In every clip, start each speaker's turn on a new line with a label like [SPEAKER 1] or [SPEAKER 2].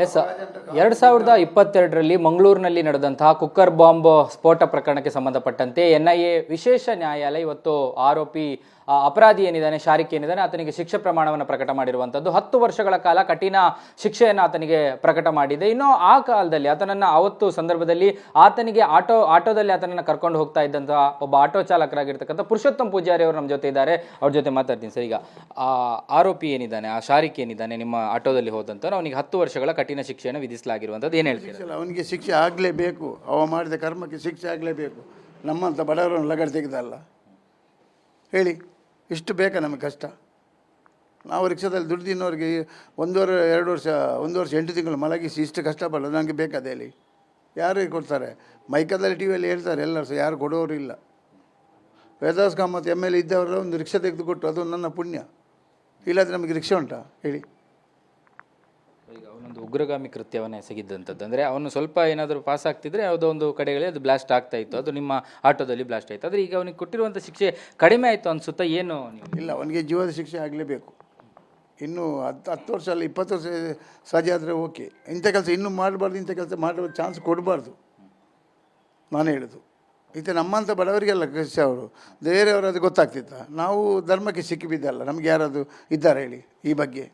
[SPEAKER 1] S 2022ರಲ್ಲಿ ಮಂಗಳೂರಿನಲ್ಲಿ ನಡೆದಂತಹ cooker bomb ಸ್ಫೋಟ ಪ್ರಕರಣಕ್ಕೆ ಸಂಬಂಧಪಟ್ಟಂತೆ NIA ವಿಶೇಷ ನ್ಯಾಯಾಲಯ ಇವತ್ತು ಆರೋಪಿ ಅಪರಾಧಿ ಏನಿದ್ದಾನೆ, ಶಾರಿಕ್ ಏನಿದ್ದಾನೆ, ಆತನಿಗೆ ಶಿಕ್ಷೆ ಪ್ರಮಾಣವನ್ನು ಪ್ರಕಟ ಮಾಡಿರುವಂಥದ್ದು. 10 ವರ್ಷಗಳ ಕಾಲ ಕಠಿಣ ಶಿಕ್ಷೆಯನ್ನು ಆತನಿಗೆ ಪ್ರಕಟ ಮಾಡಿದೆ. ಇನ್ನು ಆ ಕಾಲದಲ್ಲಿ ಆತನನ್ನು ಅವತ್ತು ಸಂದರ್ಭದಲ್ಲಿ ಆತನಿಗೆ ಆಟೋದಲ್ಲಿ ಆತನನ್ನು ಕರ್ಕೊಂಡು ಹೋಗ್ತಾ ಇದ್ದಂತಹ ಒಬ್ಬ ಆಟೋ ಚಾಲಕರಾಗಿರ್ತಕ್ಕಂಥ ಪುರುಷೋತ್ತಮ್ ಪೂಜಾರಿ ಅವರು ನಮ್ಮ ಜೊತೆ ಇದ್ದಾರೆ. ಅವ್ರ ಜೊತೆ ಮಾತಾಡ್ತೀನಿ ಸರ್. ಈಗ ಆರೋಪಿ ಏನಿದ್ದಾನೆ, ಆ ಶಾರಿಕ್ ಏನಿದ್ದಾನೆ, ನಿಮ್ಮ ಆಟೋದಲ್ಲಿ ಹೋದಂತ ಅವನಿಗೆ 10 ವರ್ಷಗಳ ಕಠಿಣ ಶಿಕ್ಷೆಯನ್ನು ವಿಧಿಸಲಾಗಿರುವಂಥದ್ದು, ಏನು ಹೇಳ್ತೀರಾ?
[SPEAKER 2] ಅವನಿಗೆ ಶಿಕ್ಷೆ ಆಗಲೇಬೇಕು. ಅವ ಮಾಡಿದ ಕರ್ಮಕ್ಕೆ ಶಿಕ್ಷೆ ಆಗಲೇಬೇಕು. ನಮ್ಮಂಥ ಬಡವರನ್ನು ಲಗಡೆ ತೆಗೆದಲ್ಲ ಹೇಳಿ, ಇಷ್ಟು ಬೇಕಾ ನಮಗೆ ಕಷ್ಟ? ನಾವು ರಿಕ್ಷಾದಲ್ಲಿ ದುಡ್ಡು ತಿನ್ನೋರಿಗೆ 1 ವರ್ಷ 8 ತಿಂಗಳು ಮಲಗಿಸಿ ಇಷ್ಟು ಕಷ್ಟಪಡೋದು ನನಗೆ ಬೇಕಾದ ಹೇಳಿ? ಯಾರು ಕೊಡ್ತಾರೆ? ಮೈಕದಲ್ಲಿ ಟಿ ವಿಯಲ್ಲಿ ಹೇಳ್ತಾರೆ ಎಲ್ಲರೂ ಸಹ, ಯಾರು ಕೊಡೋರು ಇಲ್ಲ. ವೇದಾಸ್ ಕಾಮತ್ MLA ಇದ್ದವರ ಒಂದು ರಿಕ್ಷಾ ತೆಗೆದು ಕೊಟ್ಟು ಅದು ನನ್ನ ಪುಣ್ಯ. ಇಲ್ಲಾದರೆ ನಮಗೆ ರಿಕ್ಷಾ ಉಂಟಾ ಹೇಳಿ?
[SPEAKER 1] ಈಗ ಅವನೊಂದು ಉಗ್ರಗಾಮಿ ಕೃತ್ಯವನ್ನು ಎಸಗಿದ್ದಂಥದ್ದು, ಅಂದರೆ ಅವನು ಸ್ವಲ್ಪ ಏನಾದರೂ ಪಾಸ್ ಆಗ್ತಿದ್ರೆ ಯಾವುದೋ ಒಂದು ಕಡೆಗಳಲ್ಲಿ ಅದು ಬ್ಲಾಸ್ಟ್ ಆಗ್ತಾ ಇತ್ತು, ಅದು ನಿಮ್ಮ ಆಟೋದಲ್ಲಿ ಬ್ಲಾಸ್ಟ್ ಆಯಿತು. ಆದರೆ ಈಗ ಅವನಿಗೆ ಕೊಟ್ಟಿರುವಂಥ ಶಿಕ್ಷೆ ಕಡಿಮೆ ಆಯಿತು ಅನಿಸುತ್ತಾ ಏನು?
[SPEAKER 2] ಇಲ್ಲ, ಅವನಿಗೆ ಜೀವದ ಶಿಕ್ಷೆ ಆಗಲೇಬೇಕು. ಇನ್ನೂ 10 ವರ್ಷ ಅಲ್ಲ 20 ವರ್ಷ ಸಜೆ ಆದರೆ ಓಕೆ. ಇಂಥ ಕೆಲಸ ಇನ್ನೂ ಮಾಡಬಾರ್ದು, ಇಂಥ ಕೆಲಸ ಮಾಡುವ ಚಾನ್ಸ್ ಕೊಡಬಾರ್ದು ನಾನು ಹೇಳೋದು. ಈತ ನಮ್ಮಂಥ ಬಡವರಿಗೆಲ್ಲ ಕೃಷಿ ಅವರು ಬೇರೆಯವರು ಅದು ಗೊತ್ತಾಗ್ತಿತ್ತ? ನಾವು ಧರ್ಮಕ್ಕೆ ಸಿಕ್ಕಿಬಿದ್ದಲ್ಲ, ನಮಗೆ ಯಾರಾದರೂ ಇದ್ದಾರೆ ಹೇಳಿ ಈ ಬಗ್ಗೆ?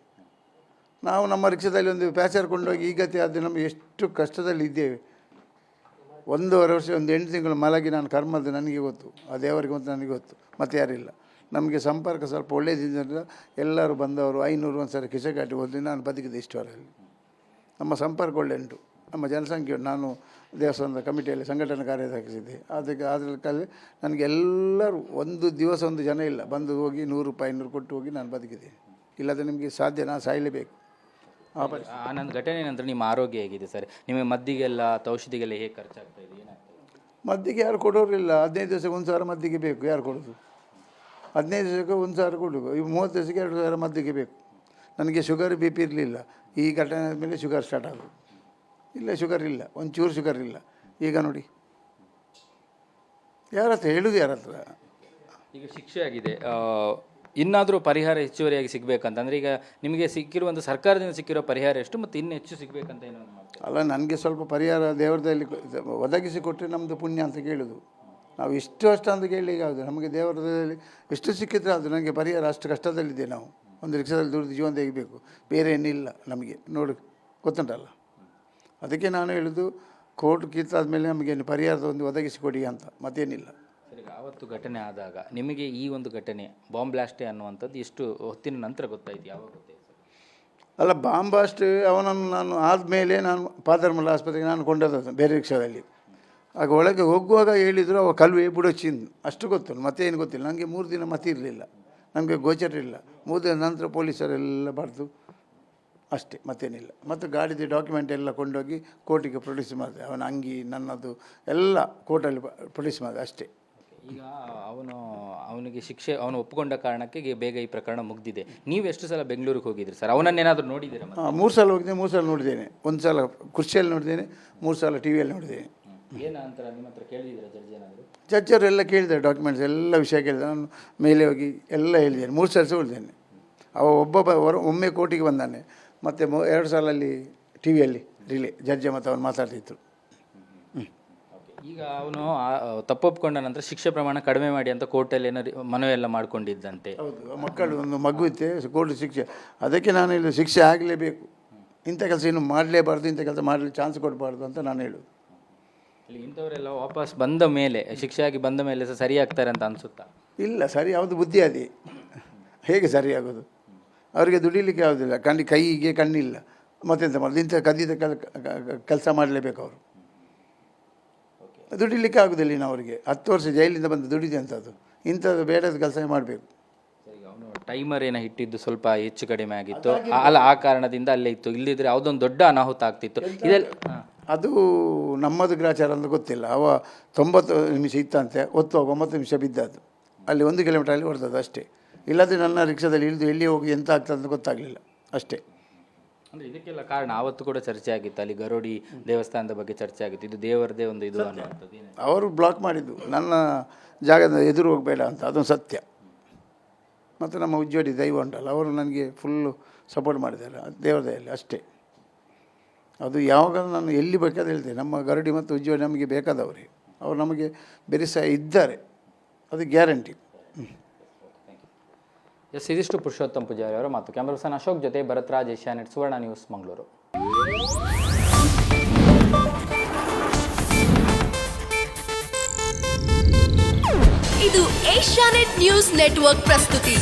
[SPEAKER 2] ನಾವು ನಮ್ಮ ರಿಕ್ಷಾದಲ್ಲಿ ಒಂದು ಪ್ಯಾಸೆಂಜರ್ ಕೊಂಡೋಗಿ ಈ ಗತಿ ಆದರೆ ನಮಗೆ ಎಷ್ಟು ಕಷ್ಟದಲ್ಲಿ ಇದ್ದೇವೆ. 1.5 ವರ್ಷ 8 ತಿಂಗಳು ಮಲಗಿ ನಾನು ಕರ್ಮದ್ದು ನನಗೆ ಗೊತ್ತು, ಆ ದೇವರಿಗೆ ಗೊತ್ತು, ನನಗೆ ಗೊತ್ತು, ಮತ್ತು ಯಾರಿಲ್ಲ. ನಮಗೆ ಸಂಪರ್ಕ ಸ್ವಲ್ಪ ಒಳ್ಳೆಯದಿಂದ ಎಲ್ಲರೂ ಬಂದವರು 500 ಒಂದು ಸರಿ ಕಿಸೆಗಾಟಿ ಹೋದ್ವಿ, ನಾನು ಬದುಕಿದೆ ಇಷ್ಟವರಲ್ಲಿ. ನಮ್ಮ ಸಂಪರ್ಕ ಒಳ್ಳೆ ಉಂಟು, ನಮ್ಮ ಜನಸಂಖ್ಯೆ ಉಂಟು. ನಾನು ದೇವಸ್ಥಾನದ ಕಮಿಟಿಯಲ್ಲಿ ಸಂಘಟನಾ ಕಾರ್ಯದರ್ಶಿದ್ದೆ. ಅದರಲ್ಲಿ ನನಗೆ ಎಲ್ಲರೂ ಒಂದು ದಿವಸ ಒಂದು ಜನ ಇಲ್ಲ ಬಂದು ಹೋಗಿ 100 ರೂಪಾಯಿ 500 ಕೊಟ್ಟು ಹೋಗಿ ನಾನು ಬದುಕಿದ್ದೇನೆ. ಇಲ್ಲದೆ ನಿಮಗೆ ಸಾಧ್ಯ, ನಾನು ಸಾಯಲೇಬೇಕು.
[SPEAKER 1] ಆನಂದ್, ಘಟನೆ ನಂತರ ನಿಮ್ಮ ಆರೋಗ್ಯ ಹೇಗಿದೆ ಸರ್? ನಿಮಗೆ ಮದ್ದಿಗೆಲ್ಲ ಔಷಧಿಗೆಲ್ಲ ಹೇಗೆ ಖರ್ಚಾಗ್ತಾ ಇದೆ, ಏನಾಗ್ತದೆ?
[SPEAKER 2] ಮದ್ದಿಗೆ ಯಾರು ಕೊಡೋರಿಲ್ಲ. 15 ದಿವಸಕ್ಕೆ 1,000 ಮದ್ದಿಗೆ ಬೇಕು. ಯಾರು ಕೊಡೋದು? 15 ದಿವಸಕ್ಕೆ 1,000 ಕೊಡಬೇಕು. ಈ 30 ದಿವಸಕ್ಕೆ 2,000 ಮದ್ದಿಗೆ ಬೇಕು. ನನಗೆ ಶುಗರ್ BP ಇರಲಿಲ್ಲ. ಈ ಘಟನೆ ಮೇಲೆ ಶುಗರ್ ಸ್ಟಾರ್ಟ್ ಆಗೋದು. ಇಲ್ಲ, ಶುಗರ್ ಇಲ್ಲ, ಒಂಚೂರು ಶುಗರ್ ಇಲ್ಲ. ಈಗ ನೋಡಿ, ಯಾರ ಹತ್ರ ಹೇಳೋದು, ಯಾರ ಹತ್ರ?
[SPEAKER 1] ಈಗ ಶಿಕ್ಷೆ ಆಗಿದೆ, ಇನ್ನಾದರೂ ಪರಿಹಾರ ಹೆಚ್ಚುವರಿಯಾಗಿ ಸಿಗಬೇಕಂತಂದರೆ ಈಗ ನಿಮಗೆ ಸಿಕ್ಕಿರುವಂಥ ಸರ್ಕಾರದಿಂದ ಸಿಕ್ಕಿರೋ ಪರಿಹಾರ ಎಷ್ಟು, ಮತ್ತು ಇನ್ನೂ ಹೆಚ್ಚು ಸಿಗಬೇಕಂತ ಏನೋ
[SPEAKER 2] ಅಲ್ಲ, ನನಗೆ ಸ್ವಲ್ಪ ಪರಿಹಾರ ದೇವರದಲ್ಲಿ ಒದಗಿಸಿ ಕೊಟ್ಟರೆ ನಮ್ಮದು ಪುಣ್ಯ ಅಂತ ಕೇಳೋದು. ನಾವು ಇಷ್ಟು ಅಷ್ಟು ಅಂತ ಕೇಳಿ ಯಾವುದು? ನಮಗೆ ದೇವರದಲ್ಲಿ ಎಷ್ಟು ಸಿಕ್ಕಿದ್ರೆ ಅದು ನನಗೆ ಪರಿಹಾರ. ಅಷ್ಟು ಕಷ್ಟದಲ್ಲಿದೆ ನಾವು. ಒಂದು ರಿಕ್ಷಾದಲ್ಲಿ ದುಡಿದು ಜೀವನ ತೆಗಿಬೇಕು, ಬೇರೆ ಏನಿಲ್ಲ ನಮಗೆ. ನೋಡಿ, ಗೊತ್ತುಂಟಲ್ಲ. ಅದಕ್ಕೆ ನಾನು ಹೇಳೋದು, ಕೋರ್ಟ್ ಕಿತ್ತಾದ ಮೇಲೆ ನಮಗೆ ಪರಿಹಾರದ ಒಂದು ಒದಗಿಸಿಕೊಡಿ ಅಂತ, ಮತ್ತೇನಿಲ್ಲ.
[SPEAKER 1] ಸರಿ, ಆವತ್ತು ಘಟನೆ ಆದಾಗ ನಿಮಗೆ ಈ ಒಂದು ಘಟನೆ ಬಾಂಬ್ ಬ್ಲಾಸ್ಟೇ ಅನ್ನುವಂಥದ್ದು ಎಷ್ಟು ಹೊತ್ತಿನ ನಂತರ ಗೊತ್ತಾಯಿತು? ಯಾವಾಗ ಗೊತ್ತಾಯಿತು?
[SPEAKER 2] ಅಲ್ಲ, ಬಾಂಬ್ ಬ್ಲಾಸ್ಟ್ ಅವನನ್ನು ನಾನು ಆದಮೇಲೆ ನಾನು ಪಾದರ್ಮಲ್ಲ ಆಸ್ಪತ್ರೆಗೆ ನಾನು ಕೊಂಡದ್ದು ಬೇರೆ ರಿಕ್ಷಾದಲ್ಲಿ. ಆಗ ಒಳಗೆ ಹೋಗುವಾಗ ಹೇಳಿದರು, ಅವ ಕಲ್ವೆ ಬುಡಚಿಂದು ಅಷ್ಟು ಗೊತ್ತು, ಮತ್ತೇನು ಗೊತ್ತಿಲ್ಲ ನನಗೆ. 3 ದಿನ ಮತ್ತೆ ಇರಲಿಲ್ಲ, ನಮಗೆ ಗೋಚರ ಇಲ್ಲ. 3 ದಿನ ನಂತರ ಪೊಲೀಸರೆಲ್ಲ ಬರೆದು ಅಷ್ಟೇ, ಮತ್ತೇನಿಲ್ಲ. ಮತ್ತು ಗಾಡಿದು ಡಾಕ್ಯುಮೆಂಟ್ ಎಲ್ಲ ಕೊಂಡೋಗಿ ಕೋರ್ಟಿಗೆ ಪ್ರೊಡ್ಯೂಸ್ ಮಾಡಿದೆ. ಅವನ ಅಂಗಿ ನನ್ನದು ಎಲ್ಲ ಕೋರ್ಟಲ್ಲಿ ಪ್ರೊಡ್ಯೂಸ್ ಮಾಡಿದೆ ಅಷ್ಟೇ.
[SPEAKER 1] ಈಗ ಅವನಿಗೆ ಶಿಕ್ಷೆ ಅವನು ಒಪ್ಪಿಕೊಂಡ ಕಾರಣಕ್ಕೆ ಬೇಗ ಈ ಪ್ರಕರಣ ಮುಗ್ದಿದೆ. ನೀವು ಎಷ್ಟು ಸಲ ಬೆಂಗಳೂರಿಗೆ ಹೋಗಿದ್ರಿ ಸರ್? ಅವನನ್ನೇನಾದರೂ ನೋಡಿದ್ದೀರಾ?
[SPEAKER 2] 3 ಸಲ ಹೋಗಿದ್ದೆ. 3 ಸಲ ನೋಡಿದ್ದೇನೆ. 1 ಸಲ ಕೃಷಿಯಲ್ಲಿ ನೋಡಿದ್ದೇನೆ, 3 ಸಲ ಟಿವಿಯಲ್ಲಿ ನೋಡಿದ್ದೇನೆ.
[SPEAKER 1] ಏನಂತ ನಿಮ್ಮ ಹತ್ರ ಕೇಳಿದ್ದೀರಾ ಜಡ್ಜ್ ಏನಾದರೂ?
[SPEAKER 2] ಜಡ್ಜರು ಎಲ್ಲ ಕೇಳಿದ್ದಾರೆ, ಡಾಕ್ಯುಮೆಂಟ್ಸ್ ಎಲ್ಲ ವಿಷಯ ಕೇಳಿದ್ದಾರೆ. ನಾನು ಮೇಲೆ ಹೋಗಿ ಎಲ್ಲ ಹೇಳಿದ್ದೇನೆ. 3 ಸಲ ಹೋಗಿದ್ದೇನೆ. ಒಮ್ಮೆ ಕೋರ್ಟಿಗೆ ಬಂದಾನೆ, ಮತ್ತು 2 ಸಲ ಅಲ್ಲಿ ಟಿವಿಯಲ್ಲಿ ಜಡ್ಜ್ ಮತ್ತು ಅವನು ಮಾತಾಡ್ತಿದ್ರು.
[SPEAKER 1] ಈಗ ಅವನು ತಪ್ಪೊಪ್ಕೊಂಡ ನಂತರ ಶಿಕ್ಷೆ ಪ್ರಮಾಣ ಕಡಿಮೆ ಮಾಡಿ ಅಂತ ಕೋರ್ಟಲ್ಲಿ ಏನೋ ಮನವಿಯೆಲ್ಲ ಮಾಡ್ಕೊಂಡಿದ್ದಂತೆ.
[SPEAKER 2] ಹೌದು, ಮಕ್ಕಳು ಒಂದು ಮಗು ಇತ್ತೆ, ಕೋರ್ಟ್ ಶಿಕ್ಷೆ. ಅದಕ್ಕೆ ನಾನು ಹೇಳೋದು, ಶಿಕ್ಷೆ ಆಗಲೇಬೇಕು. ಇಂಥ ಕೆಲಸ ಇನ್ನು ಮಾಡಲೇಬಾರ್ದು, ಇಂಥ ಕೆಲಸ ಮಾಡಲಿ ಚಾನ್ಸ್ ಕೊಡಬಾರ್ದು ಅಂತ ನಾನು ಹೇಳೋದು.
[SPEAKER 1] ಇಲ್ಲಿ ಇಂಥವರೆಲ್ಲ ವಾಪಸ್ ಬಂದ ಮೇಲೆ, ಶಿಕ್ಷೆಯಾಗಿ ಬಂದ ಮೇಲೆ ಸರಿ ಆಗ್ತಾರೆ ಅಂತ ಅನಿಸುತ್ತಾ? ಇಲ್ಲ,
[SPEAKER 2] ಸರಿ ಯಾವುದು ಬುದ್ಧಿ ಅದೇ. ಹೇಗೆ ಸರಿಯಾಗೋದು? ಅವರಿಗೆ ದುಡಿಲಿಕ್ಕೆ ಯಾವುದಿಲ್ಲ, ಕೈಗೆ ಕಣ್ಣಿಲ್ಲ, ಮತ್ತೆಂತ ಮಾಡೋದು? ಇಂಥ ಕದ್ದಿದ ಕೆಲಸ ಮಾಡಲೇಬೇಕು ಅವರು. ದುಡಿಲಿಕ್ಕೆ ಆಗೋದಿಲ್ಲ ಇನ್ನು ಅವರಿಗೆ. 10 ವರ್ಷ ಜೈಲಿಂದ ಬಂದು ದುಡಿದೆ ಅಂತದ್ದು. ಇಂಥದ್ದು ಬೇಡದ ಕೆಲಸ ಮಾಡಬೇಕು.
[SPEAKER 1] ಅವನು ಟೈಮರ್ ಏನೋ ಇಟ್ಟಿದ್ದು ಸ್ವಲ್ಪ ಹೆಚ್ಚು ಕಡಿಮೆ ಆಗಿತ್ತು, ಅಲ್ಲ ಆ ಕಾರಣದಿಂದ ಅಲ್ಲೇ ಇತ್ತು. ಇಲ್ಲಿದ್ರೆ ಯಾವುದೊಂದು ದೊಡ್ಡ ಅನಾಹುತ ಆಗ್ತಿತ್ತು. ಇದೆಲ್ಲ
[SPEAKER 2] ಅದು ನಮ್ಮದು ಗ್ರಾಚಾರ ಅಂತ ಗೊತ್ತಿಲ್ಲ. ಅವ 90 ನಿಮಿಷ ಇತ್ತಂತೆ, ಹೊತ್ತು 9 ನಿಮಿಷ ಬಿದ್ದದ್ದು. ಅಲ್ಲಿ 1 ಕಿಲೋಮೀಟರಲ್ಲಿ ಹೊಡೆದದ್ದು ಅಷ್ಟೇ. ಇಲ್ಲದೆ ನನ್ನ ರಿಕ್ಷಾದಲ್ಲಿ ಇಳಿದು ಎಲ್ಲಿ ಹೋಗಿ ಎಂತ ಆಗ್ತದೆ ಅಂತ ಗೊತ್ತಾಗಲಿಲ್ಲ ಅಷ್ಟೇ.
[SPEAKER 1] ಅಂದರೆ ಇದಕ್ಕೆಲ್ಲ ಕಾರಣ ಆವತ್ತು ಕೂಡ ಚರ್ಚೆ ಆಗಿತ್ತು, ಅಲ್ಲಿ ಗರೋಡಿ ದೇವಸ್ಥಾನದ ಬಗ್ಗೆ ಚರ್ಚೆ ಆಗಿತ್ತು. ಇದು ದೇವರದೇ ಒಂದು ಇದು ಅನ್ನುವಂಥದ್ದು.
[SPEAKER 2] ಅವರು ಬ್ಲಾಕ್ ಮಾಡಿದ್ದು, ನನ್ನ ಜಾಗದ ಎದುರು ಹೋಗಬೇಡ ಅಂತ, ಅದೊಂದು ಸತ್ಯ. ಮತ್ತು ನಮ್ಮ ಉಜ್ಜೋಡಿ ದೈವ ಉಂಟಲ್ಲ, ಅವರು ನನಗೆ ಫುಲ್ಲು ಸಪೋರ್ಟ್ ಮಾಡಿದ್ದಾರೆ ದೇವರದಲ್ಲಿ ಅಷ್ಟೇ. ಅದು ಯಾವಾಗ ನಾನು ಎಲ್ಲಿ ಬೇಕಾದ್ರೆ ಹೇಳ್ತೇನೆ, ನಮ್ಮ ಗರಡಿ ಮತ್ತು ಉಜ್ವಲ ನಮಗೆ ಬೇಕಾದವರೇ, ಅವರು ನಮಗೆ ಬೆರೆಸ ಇದ್ದಾರೆ, ಅದು ಗ್ಯಾರಂಟಿ.
[SPEAKER 1] ಎಸ್, ಇದಿಷ್ಟು ಪುರುಷೋತ್ತಮ್ ಪೂಜಾರಿ ಅವರ ಮಾತು. ಕ್ಯಾಮರಾ ಪರ್ಸನ್ ಅಶೋಕ್ ಜೊತೆ ಭರತ್ರಾಜ್, ಏಷ್ಯಾನೆಟ್ ಸುವರ್ಣ ನ್ಯೂಸ್, ಮಂಗಳೂರು.
[SPEAKER 3] ಇದು ಏಷ್ಯಾನೆಟ್ ನ್ಯೂಸ್ ನೆಟ್ವರ್ಕ್ ಪ್ರಸ್ತುತಿ.